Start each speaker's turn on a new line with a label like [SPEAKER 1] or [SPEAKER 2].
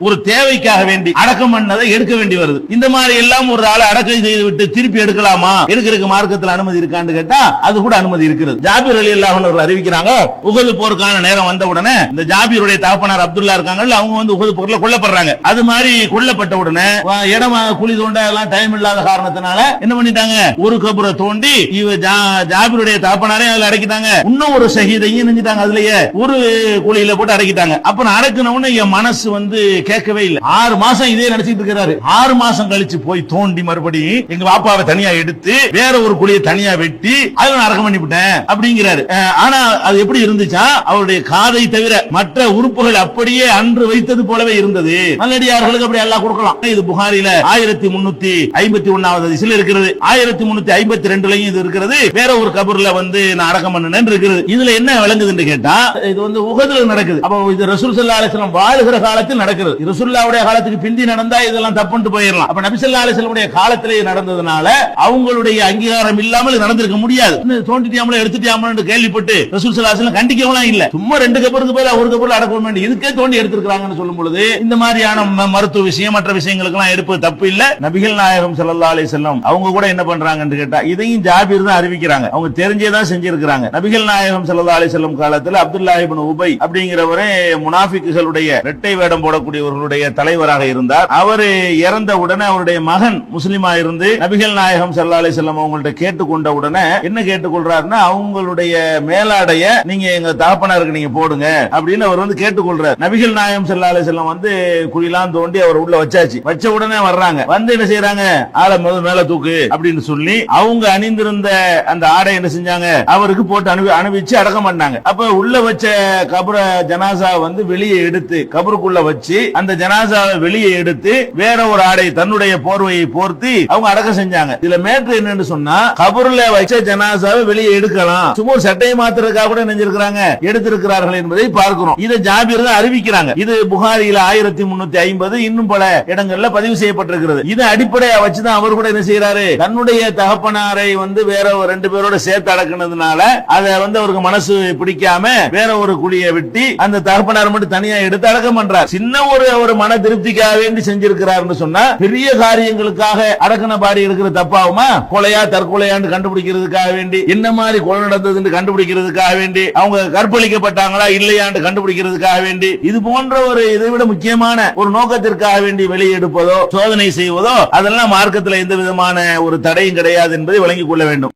[SPEAKER 1] ஒரு தேவைக்காக வேண்டி அடக்கம் பண்ணதை எடுக்க வேண்டி வருது. இந்த மாதிரி எல்லாம் ஒரு ஆளை அடக்கம் செய்து விட்டு திருப்பி எடுக்கலாமா, எடுக்கிறதுக்கு மார்க்கத்தில் அனுமதி இருக்கான்னு கேட்டா அது கூட அனுமதி இருக்கிறது. ஜாபீர் ரலியல்லாஹு அன்ஹு அவர்கள் அறிவிக்கிறாங்க, உஹது போருக்கான நேரம் வந்த உடனே இந்த ஜாபீருடைய தகப்பனார் அப்துல்லா இருக்காங்கல்ல, அவங்க வந்து உஹது போர்ல கொல்லப்படுறாங்க. அது மாதிரி கொல்லப்பட்ட உடனே இடம் குழி தோண்ட எல்லாம் டைம் இல்லாத காரணத்தினால என்ன பண்ணிட்டாங்க, ஒரு கபரை தோண்டி ஜாபீருடைய தகப்பனாரே அதுல அடக்கிட்டாங்க. இன்னும் ஒரு ஷஹீதையும் செஞ்சிட்டாங்க, அதுலயே ஒரு குழியில போட்டு அடக்கிட்டாங்க. அப்புறம் அடக்கினவுடனே என் மனசு வந்து கேட்கவே இல்லை. 6 மாசம் இதே நினைச்சிட்டு இருக்கிறாரு. 6 மாசம் கழிச்சு போய் தோண்டி மறுபடியும் எங்க பாப்பாவை தனியா எடுத்து வேற ஒரு குழியை தனியா வெட்டி அதுல அடக்கம் பண்ணிவிட்டேன் அப்படிங்கிறாரு. ஆனா அது எப்படி இருந்துச்சா, அவருடைய காதை தவிர மற்ற உறுப்புகள் அப்படியே அன்று வைத்தது போலவே இருந்தது. நல்லடியார்களுக்கு அப்படி எல்லாம் கொடுக்கலாம். இது புகாரில 1351வது ஹதீஸ்ல இருக்கிறது. 1352லயும் இது இருக்கிறது. வேற ஒரு கபர்ல வந்து நான் அடக்கம் பண்ணேன் இருக்கிறது. இதுல என்ன விளங்குதுன்னு கேட்டா, இது வந்து உஹதுல நடக்குது. அப்ப இது ரசூல் ஸல்லல்லாஹு அலைஹி வஸல்லம் வாழ்கிற காலத்தில் நடக்கிறது. ரசூலுல்லாஹ்வுடைய காலத்துக்கு பிந்தி நடந்தா இதெல்லாம் தப்புன்னு போயிடலாம். அப்ப நபி ஸல்லல்லாஹு அலைஹி வஸல்லம் உடைய காலத்திலே நடந்ததனால அவங்களுடைய அங்கீகாரம் இல்லாமல் நடந்திருக்க முடியாது. தோண்டிட்டியாமல எடுத்துட்டியாமல கேள்விப்பட்டு ரசூல் ஸல்லல்லாஹு அலைஹி வஸல்லம் கண்டிக்கவும் இல்ல. சும்மா 2 கபருக்கு பதிலா ஒரு கபர்ல அடக்கம் பண்ணி இதுக்கே தோண்டி எடுத்துக்கிறாங்கன்னு சொல்லும் பொழுது இந்த மாதிரியான மருத்துவ விஷயம் மற்ற விஷயங்களுக்கு எல்லாம் எடுப்பது தப்பு இல்ல. நபிகள் நாயகம் ஸல்லல்லாஹு அலைஹி வஸல்லம் அவங்க கூட என்ன பண்றாங்கன்னு கேட்டா, இதையும் ஜாபீர் தான் அறிவிக்கிறாங்க. அவங்க தெரிஞ்சே தான் செஞ்சிருக்கிறாங்க. நபிகள் நாயகம் ஸல்லல்லாஹு அலைஹி வஸல்லம் காலத்துல அப்துல்லாஹ் இப்னு உபை அப்படிங்கிறவரே முனாஃபிக்குகளுடைய இரட்டை வேடம் போடக்கூடியவர்களுடைய தலைவராக இருந்தார். அவர் இறந்த உடனே அவருடைய மகன் முஸ்லிமா இருந்து நபிகள் நாயகம் ஸல்லல்லாஹு அலைஹி வஸல்லம் அவங்கள்ட்ட கேட்டுக்கொண்ட உடனே என்ன கேட்டுக்கொள்றாருன்னா, அவங்களுடைய மேலாடைய நீங்க எங்க தகப்பனாருக்கு நீங்க போடுங்க அப்படின்னு அவர் வந்து கேட்டுக்கொள்றார். நபிகள் நாயகம் ஸல்லல்லாஹு அலைஹி வஸல்லம் வந்து குழிலாம் தோண்டி அவர் உள்ள வச்சாச்சு. வச்ச உடனே வர்றாங்க, வந்து என்ன செய்யறாங்க, ஆளை மேல தூக்கு அப்படின்னு சொல்லி அவங்க அணிந்திருந்த அந்த ஆடை என்ன செஞ்சாங்க, அவருக்கு போட்டு அனுப்பிச்சு அடக்கம் பண்ணாங்க. அப்ப உள்ள வச்ச கபர ஜனாசா வந்து வெளியே எடுத்து கபருக்குள்ள வச்சு அந்த ஜனாசாவை வெளியே எடுத்து வேற ஒரு ஆடை தன்னுடைய போர்வையை போர்த்தி அவங்க அடக்கம் செஞ்சாங்க. இதுல மேட்ரு என்னன்னு சொன்னா, கபருல வச்ச ஜனாசாவை வெளியே எடுக்கலாம், சும்மா சட்டையை மாத்துறதுக்காக கூட நெஞ்சிருக்கிறாங்க எடுத்திருக்கிறார்கள் என்பதை பார்க்கிறோம். இதை ஜாபீர் தான் அறிவிக்கிறாங்க. இது புகாரில 1350 இன்னும் பல இடங்கள்ல பதிவு செய்யப்பட்டிருக்கிறது. இதை அடிப்படையா வச்சுதான் அவர் கூட என்ன செய்யறாரு, தன்னுடைய தகப்பனாரை வந்து வேற 2 பேரோட சேர்த்து அடக்குனதுனால அதை வந்து அவருக்கு மனசு பிடிக்காம வேற ஒரு குழியை வெட்டி அந்த தகப்பனார் மட்டும் தனியா எடுத்து அடக்கம் பண்றார். சின்ன ஒரு மன திருப்திக்காக வேண்டி செஞ்சிருக்கிறார்னு சொன்னா, பெரிய காரியங்களுக்காக அடக்கன பாடி இருக்கிற தப்பாவுமா, கொலையா தற்கொலையான்னு கண்டுபிடிக்கிறதுக்காக வேண்டி, என்ன மாதிரி கொலை நடந்ததுன்னு கண்டுபிடிக்கிறதுக்காக வேண்டி, அவங்க கற்பழிக்கப்பட்டாங்களா இல்லையான்னு கண்டுபிடிக்கிறதுக்காக வேண்டி, இது போன்ற ஒரு இதை விட முக்கியமான ஒரு நோக்கத்திற்காக வேண்டி வெளியெடுப்பதோ சோதனை செய்வதோ அதெல்லாம் மார்க்கத்தில் எந்த விதமான ஒரு தடையும் கிடையாது என்பதை விளங்கிக் கொள்ள வேண்டும்.